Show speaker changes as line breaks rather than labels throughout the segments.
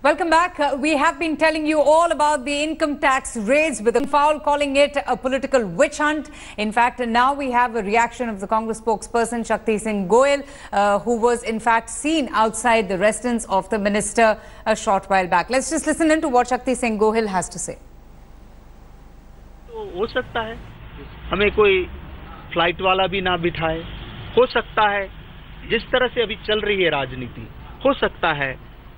Welcome back. We have been telling you all about the income tax raids with the foul calling it a political witch hunt. In fact, now we have a reaction of the Congress spokesperson Shakti Singh Goyal, who was in fact seen outside the residence of the minister a short while back. Let's just listen in to what Shakti Singh Goyal has to say.
तो हो सकता है हमें कोई flight वाला भी ना बिठाए, हो सकता है जिस तरह से अभी चल रही है राजनीति, हो सकता है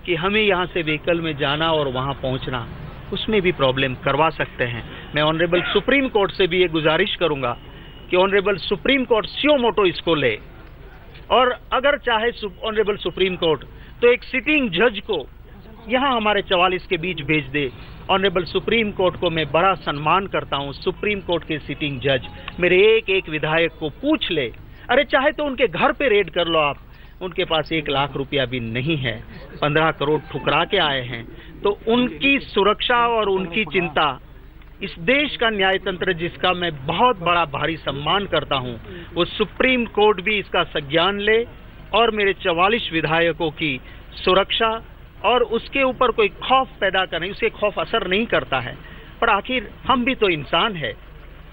कि हमें यहाँ से व्हीकल में जाना और वहाँ पहुँचना उसमें भी प्रॉब्लम करवा सकते हैं। मैं ऑनरेबल सुप्रीम कोर्ट से भी ये गुजारिश करूँगा कि ऑनरेबल सुप्रीम कोर्ट सियो मोटो इसको ले, और अगर चाहे ऑनरेबल सुप्रीम कोर्ट तो एक सिटिंग जज को यहाँ हमारे 44 के बीच भेज दे। ऑनरेबल सुप्रीम कोर्ट को मैं बड़ा सम्मान करता हूँ। सुप्रीम कोर्ट के सिटिंग जज मेरे एक एक विधायक को पूछ ले, अरे चाहे तो उनके घर पे रेड कर लो आप, उनके पास 1 लाख रुपया भी नहीं है, 15 करोड़ ठुकरा के आए हैं, तो उनकी सुरक्षा और उनकी चिंता इस देश का न्यायतंत्र जिसका मैं बहुत बड़ा भारी सम्मान करता हूं, वो सुप्रीम कोर्ट भी इसका संज्ञान ले और मेरे 44 विधायकों की सुरक्षा और उसके ऊपर कोई खौफ पैदा करे, उसे खौफ असर नहीं करता है। पर आखिर हम भी तो इंसान है,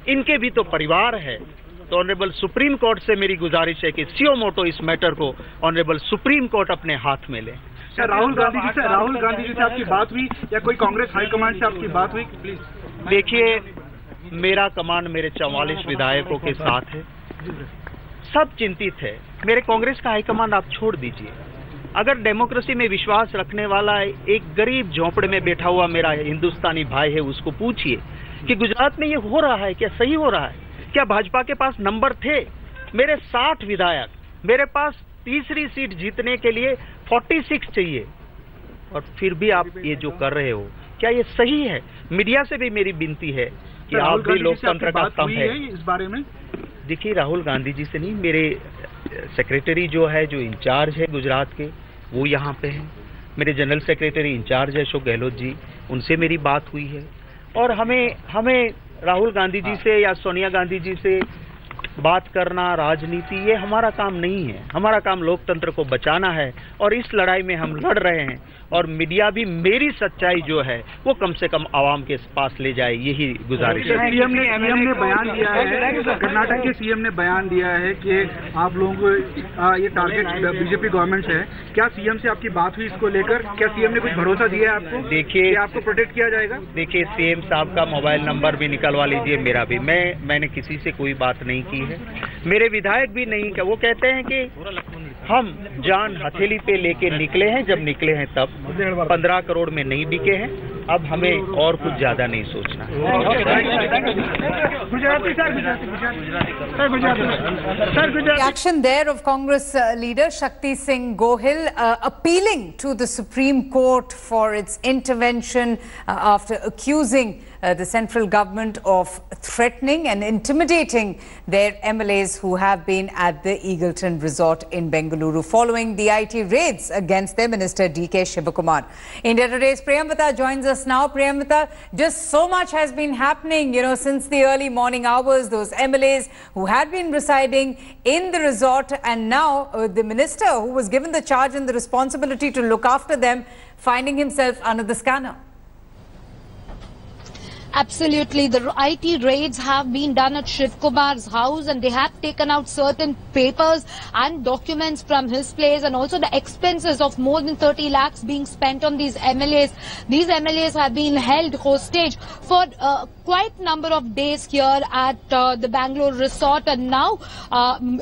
इनके भी तो परिवार है। तो ऑनरेबल सुप्रीम कोर्ट से मेरी गुजारिश है कि सियो मोटो इस मैटर को ऑनरेबल सुप्रीम कोर्ट अपने हाथ में ले।
राहुल गांधी जी से आपकी बात हुई या कोई कांग्रेस हाईकमांड से आपकी बात हुई? प्लीज
देखिए, मेरा कमान मेरे 44 विधायकों के साथ है, सब चिंतित है। मेरे कांग्रेस का हाईकमांड आप छोड़ दीजिए, अगर डेमोक्रेसी में विश्वास रखने वाला एक गरीब झोंपड़े में बैठा हुआ मेरा हिंदुस्तानी भाई है, उसको पूछिए कि गुजरात में ये हो रहा है क्या, सही हो रहा है क्या? भाजपा के पास नंबर थे, मेरे 60 विधायक, मेरे पास तीसरी सीट जीतने के लिए 46 चाहिए, और फिर भी आप ये जो कर रहे हो, क्या ये सही है? मीडिया से भी मेरी विनती है कि आप भी लोकतंत्र का स्तंभ है
इस बारे में।
देखिए, राहुल गांधी जी से नहीं, मेरे सेक्रेटरी जो है, जो इंचार्ज है गुजरात के, वो यहाँ पे हैं। मेरे जनरल सेक्रेटरी इंचार्ज है अशोक गहलोत जी, उनसे मेरी बात हुई है। और हमें राहुल गांधी जी से या सोनिया गांधी जी से बात करना, राजनीति, ये हमारा काम नहीं है। हमारा काम लोकतंत्र को बचाना है, और इस लड़ाई में हम लड़ रहे हैं। और मीडिया भी मेरी सच्चाई जो है वो कम से कम आवाम के पास ले जाए, यही गुजारिश है।
सीएम ने बयान दिया है, कर्नाटक के सीएम ने बयान दिया है कि आप लोगों को ये टारगेट बीजेपी गवर्नमेंट है। क्या सीएम से आपकी बात हुई इसको लेकर? क्या सीएम ने कुछ भरोसा दिया है आपको?
देखिए,
आपको प्रोटेक्ट किया जाएगा?
देखिए, सीएम साहब का मोबाइल नंबर भी निकलवा लीजिए, मेरा भी। मैंने किसी से कोई बात नहीं की है, मेरे विधायक भी नहीं। वो कहते हैं कि हम जान हथेली पे लेके निकले हैं, जब निकले हैं तब 15 करोड़ में नहीं बिके हैं, अब हमें और कुछ ज्यादा नहीं सोचना।
Reaction there of Congress leader Shakti Singh Goyal appealing to the Supreme Court for its intervention after accusing the central government of threatening and intimidating their MLAs who have been at the Eagleton Resort in Bengaluru following the IT raids against their minister DK Shivakumar. India Today's Priyamvada joins us now. Priyamvada, just so much has been happening, since the early morning hours. Those MLAs who had been residing in the resort, and now the minister who was given the charge and the responsibility to look after them finding himself under the scanner.
Absolutely. The IT raids have been done at Shiv Kumar's house, and they have taken out certain papers and documents from his place, and also the expenses of more than 30 lakhs being spent on these MLAs. These MLAs have been held hostage for quite number of days here at the Bangalore resort, and now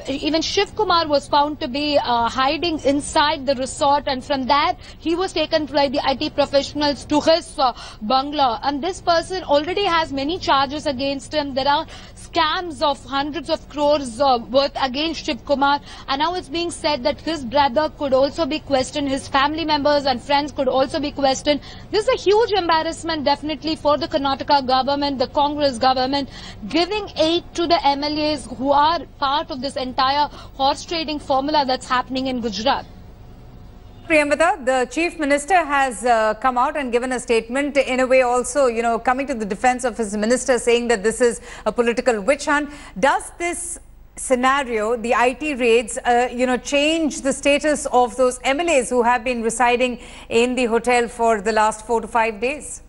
even Shiv Kumar was found to be hiding inside the resort, and from there he was taken by the IT professionals to his bungalow. And this person already has many charges against him. There are scams of hundreds of crores worth against Shiv Kumar, and now it's being said that his brother could also be questioned, his family members and friends could also be questioned. This is a huge embarrassment definitely for the Karnataka government, the Congress government, giving aid to the MLAs who are part of this entire horse trading formula that's happening in Gujarat.
Priyamvada, the Chief Minister has come out and given a statement, in a way also, coming to the defense of his minister, saying that this is a political witch hunt. Does this scenario, the IT raids, change the status of those MLAs who have been residing in the hotel for the last 4 to 5 days?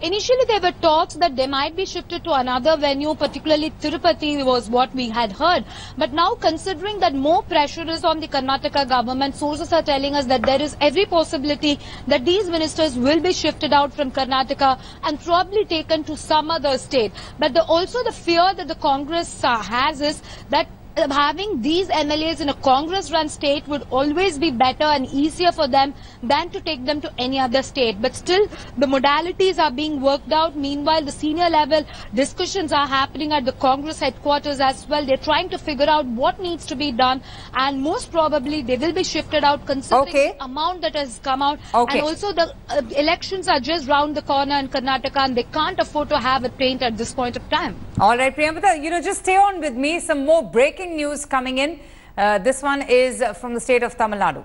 Initially, there were talks that they might be shifted to another venue, particularly Tirupati was what we had heard. But now, considering that more pressure is on the Karnataka government, sources are telling us that there is every possibility that these ministers will be shifted out from Karnataka and probably taken to some other state. But also the fear that the Congress has is that having these MLAs in a Congress-run state would always be better and easier for them than to take them to any other state. But still, the modalities are being worked out. Meanwhile, the senior level discussions are happening at the Congress headquarters as well. They're trying to figure out what needs to be done, and most probably they will be shifted out considering the amount that has come out. And also the elections are just round the corner in Karnataka, and they can't afford to have it paint at this point of time.
All right, Priyamvada, just stay on with me. Some more breaking news coming in. This one is from the state of Tamil Nadu.